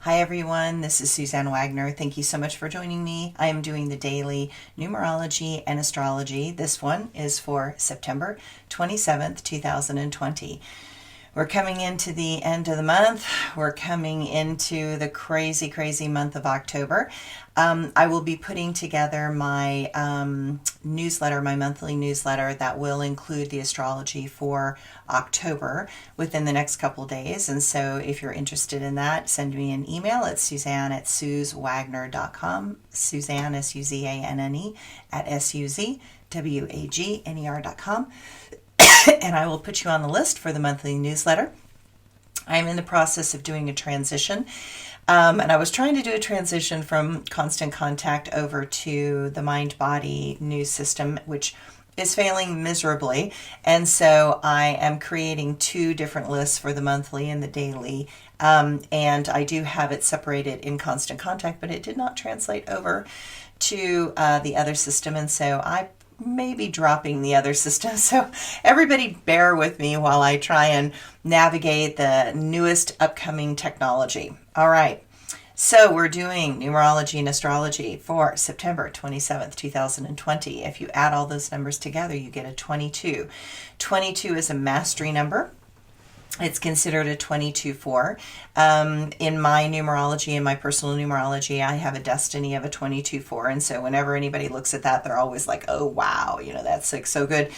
Hi everyone, this is Suzanne Wagner. Thank you so much for joining me. I am doing the daily numerology and astrology. This one is for September 27th, 2020. We're coming into the end of the month. We're coming into the crazy, crazy month of October. I will be putting together my newsletter, my monthly newsletter that will include the astrology for October within the next couple days. And so if you're interested in that, send me an email at suzanne@suzwagner.com. Suzanne, S-U-Z-A-N-N-E, at SUZWAGNER.com. And I will put you on the list for the monthly newsletter. I'm in the process of doing a transition. And I was trying to do a transition from Constant Contact over to the Mind-Body news system, which is failing miserably. And so I am creating two different lists for the monthly and the daily. And I do have it separated in Constant Contact, but it did not translate over to the other system. And so I may be dropping the other system. So everybody bear with me while I try and navigate the newest upcoming technology. All right. So we're doing numerology and astrology for September 27th, 2020. If you add all those numbers together, you get a 22. 22 is a mastery number. It's considered a 22-4. In my numerology, in my personal numerology, I have a destiny of a 22-4. And so whenever anybody looks at that, they're always like, oh, wow, that's like so good.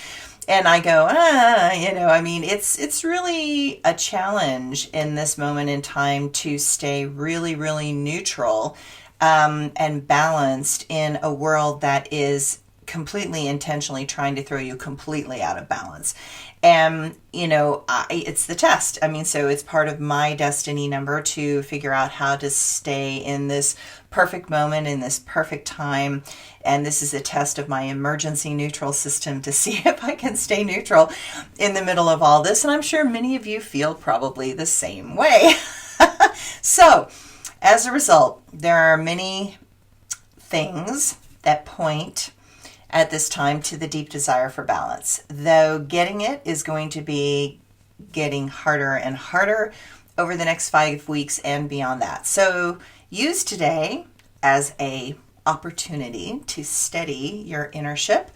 And I go, it's really a challenge in this moment in time to stay really, really neutral and balanced in a world that is completely intentionally trying to throw you completely out of balance. And, it's the test. So it's part of my destiny number to figure out how to stay in this perfect moment, in this perfect time. And this is a test of my emergency neutral system to see if I can stay neutral in the middle of all this. And I'm sure many of you feel probably the same way. So, as a result, there are many things that point at this time to the deep desire for balance, though getting it is going to be getting harder and harder over the next 5 weeks and beyond that. So use today as a opportunity to steady your inner ship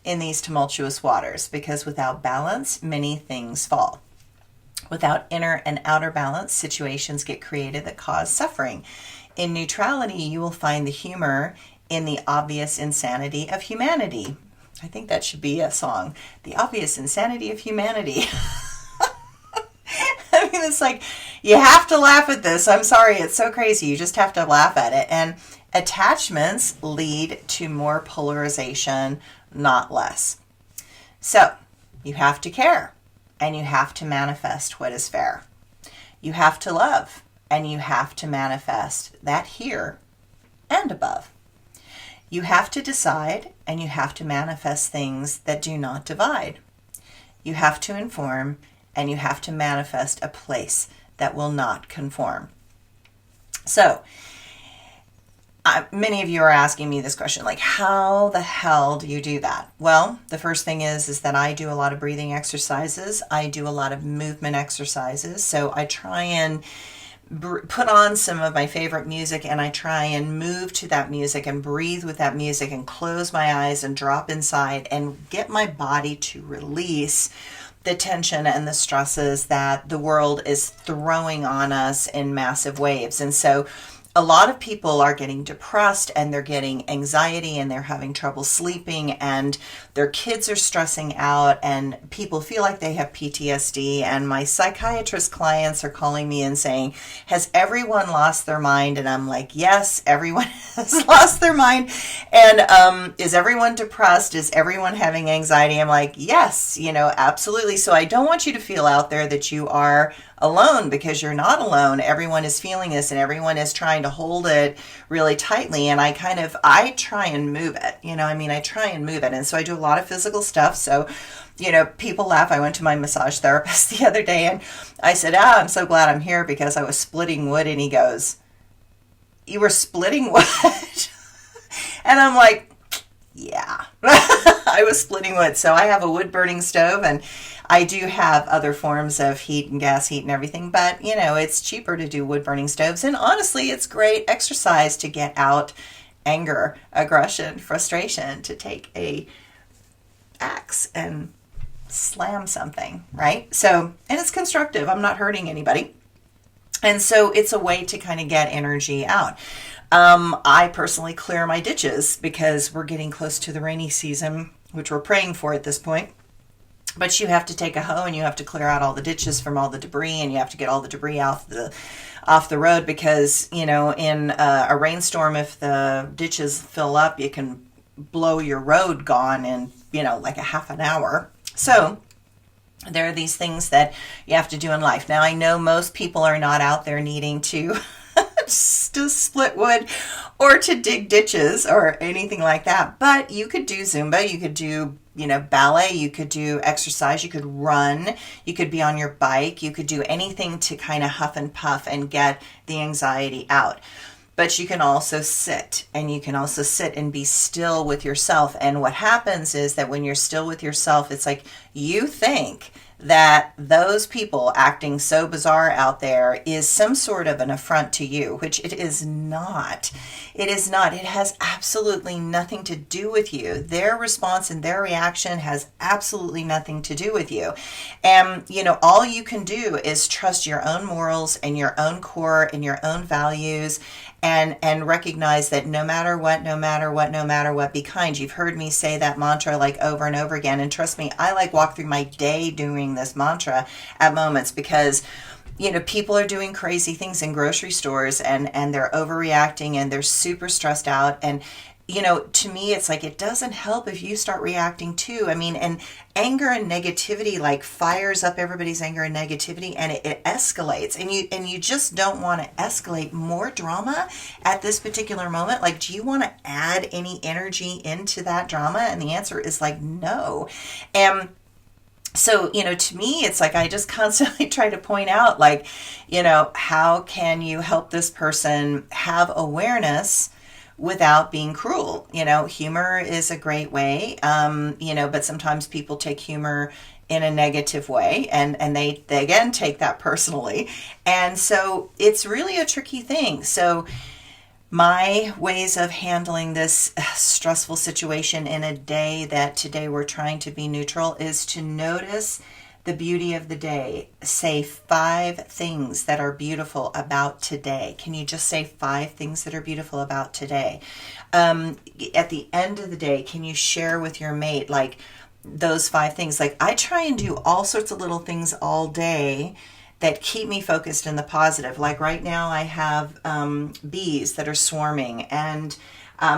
in these tumultuous waters, because without balance, many things fall. Without inner and outer balance, situations get created that cause suffering. In neutrality, you will find the humor in the obvious insanity of humanity. I think that should be a song. The obvious insanity of humanity. It's like, you have to laugh at this. I'm sorry, it's so crazy. You just have to laugh at it. And attachments lead to more polarization, not less. So, you have to care, and you have to manifest what is fair. You have to love, and you have to manifest that here and above. You have to decide, and you have to manifest things that do not divide. You have to inform, and you have to manifest a place that will not conform. So, many of you are asking me this question, like, how the hell do you do that? Well, the first thing is that I do a lot of breathing exercises. I do a lot of movement exercises. So I try and put on some of my favorite music, and I try and move to that music and breathe with that music and close my eyes and drop inside and get my body to release the tension and the stresses that the world is throwing on us in massive waves. And so a lot of people are getting depressed, and they're getting anxiety, and they're having trouble sleeping, and their kids are stressing out, and people feel like they have PTSD. And my psychiatrist clients are calling me and saying, has everyone lost their mind? And I'm like, yes, everyone has lost their mind. And is everyone depressed? Is everyone having anxiety? I'm like, yes, absolutely. So I don't want you to feel out there that you are alone, because you're not alone. Everyone is feeling this, and everyone is trying to hold it really tightly. And I try and move it, I try and move it. And so I do a lot of physical stuff. So, people laugh. I went to my massage therapist the other day, and I said, I'm so glad I'm here because I was splitting wood. And he goes, you were splitting wood? And I'm like, yeah, I was splitting wood. So I have a wood burning stove, and I do have other forms of heat and gas heat and everything, but it's cheaper to do wood burning stoves. And honestly, it's great exercise to get out anger, aggression, frustration, to take a axe and slam something, right? So, and it's constructive. I'm not hurting anybody. And so it's a way to kind of get energy out. I personally clear my ditches because we're getting close to the rainy season, which we're praying for at this point. But you have to take a hoe and you have to clear out all the ditches from all the debris, and you have to get all the debris off the road because, in a rainstorm, if the ditches fill up, you can blow your road gone in, like a half an hour. So there are these things that you have to do in life. Now, I know most people are not out there needing to split wood or to dig ditches or anything like that, but you could do Zumba, you could do ballet, you could do exercise, you could run, you could be on your bike, you could do anything to kind of huff and puff and get the anxiety out. But you can also sit, and you can also sit and be still with yourself. And what happens is that when you're still with yourself, it's like you think that those people acting so bizarre out there is some sort of an affront to you, which it is not. It is not. It has absolutely nothing to do with you. Their response and their reaction has absolutely nothing to do with you. And, all you can do is trust your own morals and your own core and your own values, and recognize that no matter what, be kind. You've heard me say that mantra like over and over again. And trust me, I walk through my day doing this mantra at moments because, people are doing crazy things in grocery stores and they're overreacting and they're super stressed out. And, to me, it's like, it doesn't help if you start reacting too. I mean, and anger and negativity fires up everybody's anger and negativity, and it escalates, and you just don't want to escalate more drama at this particular moment. Do you want to add any energy into that drama? And the answer is no. And so, to me, it's I just constantly try to point out, how can you help this person have awareness without being cruel? Humor is a great way, but sometimes people take humor in a negative way, and they again take that personally. And so it's really a tricky thing. So my ways of handling this stressful situation in a day that today we're trying to be neutral is to notice the beauty of the day. Say 5 things that are beautiful about today. Can you just say 5 things that are beautiful about today? At the end of the day, can you share with your mate those 5 things? I try and do all sorts of little things all day that keep me focused in the positive. Right now I have bees that are swarming, and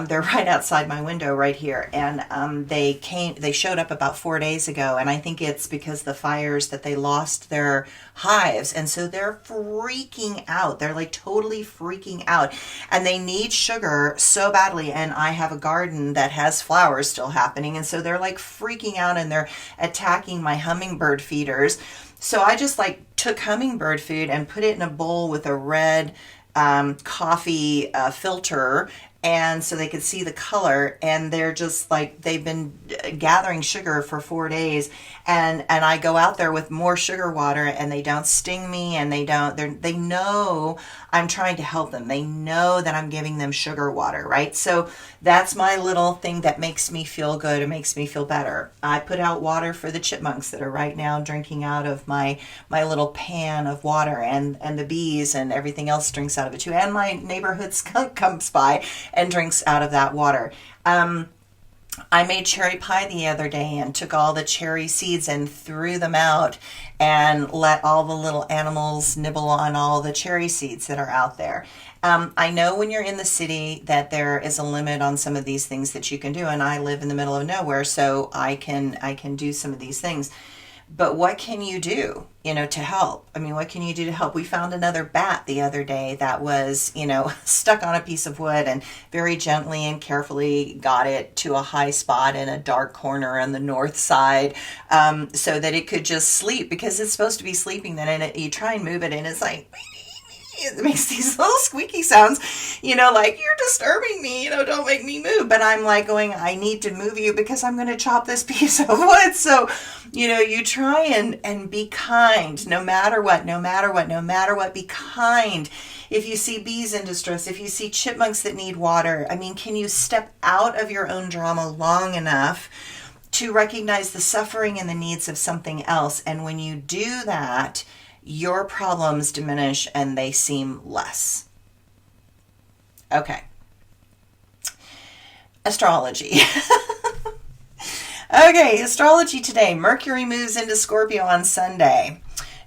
they're right outside my window right here. And they showed up about 4 days ago. And I think it's because the fires that they lost their hives. And so they're freaking out. They're totally freaking out. And they need sugar so badly. And I have a garden that has flowers still happening. And so they're freaking out, and they're attacking my hummingbird feeders. So I just took hummingbird food and put it in a bowl with a red coffee filter, and so they could see the color, and they're just they've been gathering sugar for 4 days, and I go out there with more sugar water, and they don't sting me, and they know I'm trying to help them. They know that I'm giving them sugar water, right? So that's my little thing that makes me feel good. It makes me feel better. I put out water for the chipmunks that are right now drinking out of my little pan of water, and the bees and everything else drinks out of it too. And my neighborhood skunk comes by and drinks out of that water. I made cherry pie the other day and took all the cherry seeds and threw them out and let all the little animals nibble on all the cherry seeds that are out there. I know when you're in the city that there is a limit on some of these things that you can do, and I live in the middle of nowhere, so I can do some of these things. But what can you do, to help? I mean, what can you do to help? We found another bat the other day that was, stuck on a piece of wood, and very gently and carefully got it to a high spot in a dark corner on the north side, so that it could just sleep, because it's supposed to be sleeping then, and you try and move it, and it's it makes these little squeaky sounds, like, you're disturbing me, don't make me move. But I'm like going, I need to move you because I'm going to chop this piece of wood. So, you try and be kind no matter what, be kind. If you see bees in distress, if you see chipmunks that need water, can you step out of your own drama long enough to recognize the suffering and the needs of something else? And when you do that, your problems diminish and they seem less. Okay. Astrology. Okay, astrology today. Mercury moves into Scorpio on Sunday.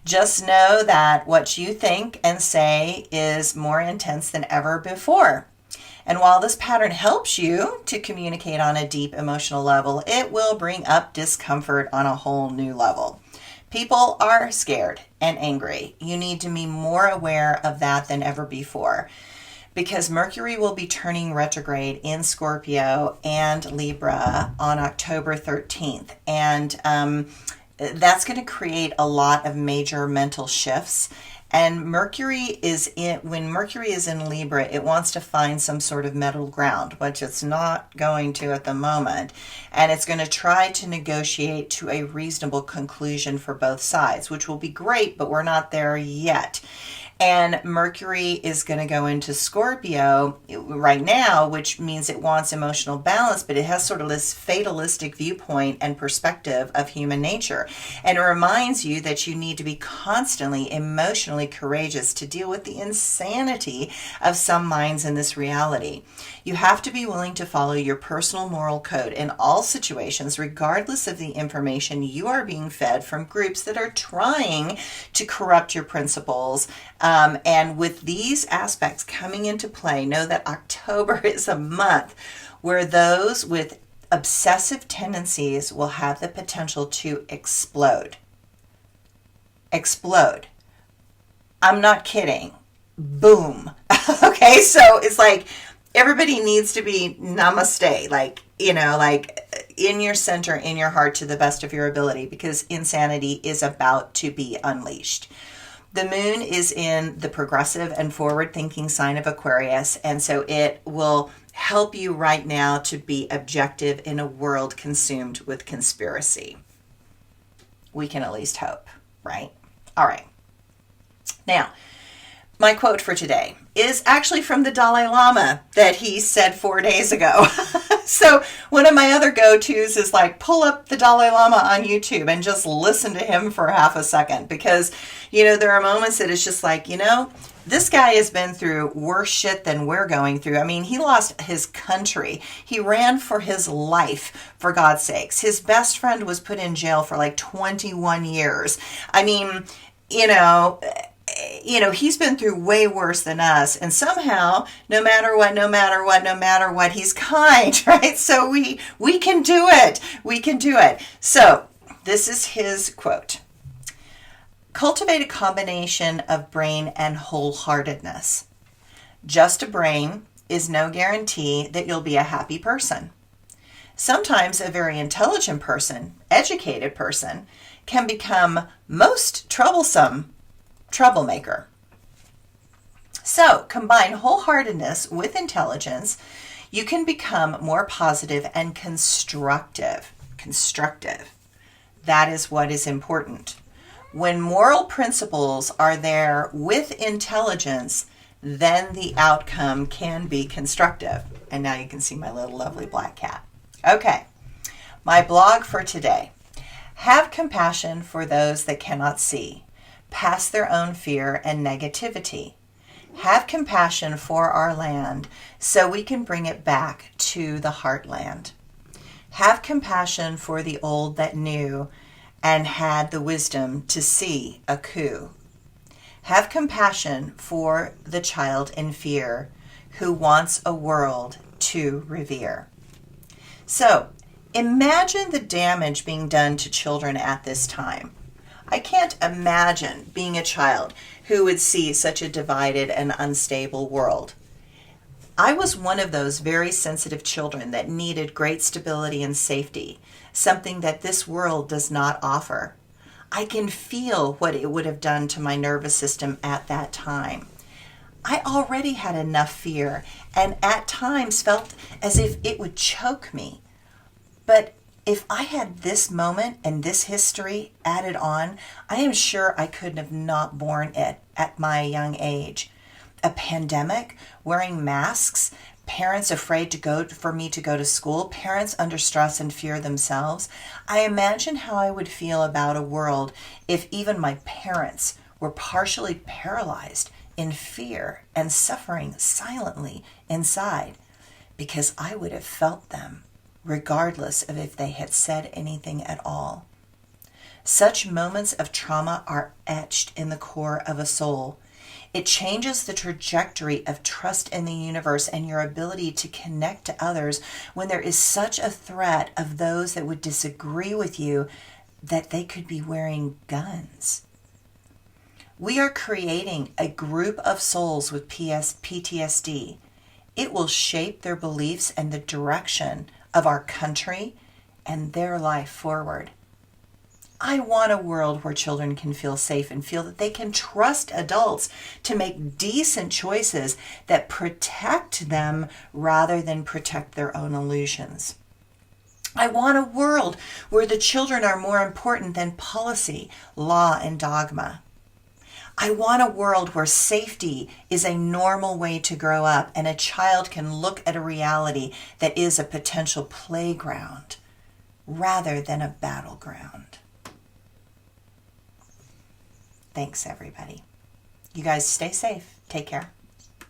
Just know that what you think and say is more intense than ever before. And while this pattern helps you to communicate on a deep emotional level, it will bring up discomfort on a whole new level. People are scared and angry. You need to be more aware of that than ever before, because Mercury will be turning retrograde in Scorpio and Libra on October 13th. And that's going to create a lot of major mental shifts. And when Mercury is in Libra, it wants to find some sort of middle ground, which it's not going to at the moment. And it's going to try to negotiate to a reasonable conclusion for both sides, which will be great, but we're not there yet. And Mercury is going to go into Scorpio right now, which means it wants emotional balance, but it has sort of this fatalistic viewpoint and perspective of human nature. And it reminds you that you need to be constantly emotionally courageous to deal with the insanity of some minds in this reality. You have to be willing to follow your personal moral code in all situations, regardless of the information you are being fed from groups that are trying to corrupt your principles. And with these aspects coming into play, know that October is a month where those with obsessive tendencies will have the potential to explode. Explode. I'm not kidding. Boom. Okay, so it's like everybody needs to be namaste, like in your center, in your heart, to the best of your ability, because insanity is about to be unleashed. The moon is in the progressive and forward-thinking sign of Aquarius, and so it will help you right now to be objective in a world consumed with conspiracy. We can at least hope, right? All right. Now, my quote for today is actually from the Dalai Lama that he said 4 days ago. So one of my other go-tos is like pull up the Dalai Lama on YouTube and just listen to him for half a second, because, there are moments that it's just like, this guy has been through worse shit than we're going through. He lost his country. He ran for his life, for God's sakes. His best friend was put in jail for like 21 years. He's been through way worse than us. And somehow, no matter what, he's kind, right? So we can do it. We can do it. So this is his quote. Cultivate a combination of brain and wholeheartedness. Just a brain is no guarantee that you'll be a happy person. Sometimes a very intelligent person, educated person, can become most troublemaker. So combine wholeheartedness with intelligence. You can become more positive and constructive. That is what is important. When moral principles are there with intelligence, then the outcome can be constructive. And now you can see my little lovely black cat. Okay, my blog for today. Have compassion for those that cannot see, past their own fear and negativity. Have compassion for our land so we can bring it back to the heartland. Have compassion for the old that knew and had the wisdom to see a coup. Have compassion for the child in fear who wants a world to revere. So, imagine the damage being done to children at this time. I can't imagine being a child who would see such a divided and unstable world. I was one of those very sensitive children that needed great stability and safety, something that this world does not offer. I can feel what it would have done to my nervous system at that time. I already had enough fear and at times felt as if it would choke me. But if I had this moment and this history added on, I am sure I couldn't have not borne it at my young age. A pandemic, wearing masks, parents afraid for me to go to school, parents under stress and fear themselves. I imagine how I would feel about a world if even my parents were partially paralyzed in fear and suffering silently inside, because I would have felt them, regardless of if they had said anything at all. Such moments of trauma are etched in the core of a soul. It changes the trajectory of trust in the universe and your ability to connect to others when there is such a threat of those that would disagree with you that they could be wearing guns. We are creating a group of souls with PTSD. It will shape their beliefs and the direction of our country and their life forward. I want a world where children can feel safe and feel that they can trust adults to make decent choices that protect them rather than protect their own illusions. I want a world where the children are more important than policy, law, and dogma. I want a world where safety is a normal way to grow up and a child can look at a reality that is a potential playground rather than a battleground. Thanks, everybody. You guys stay safe. Take care.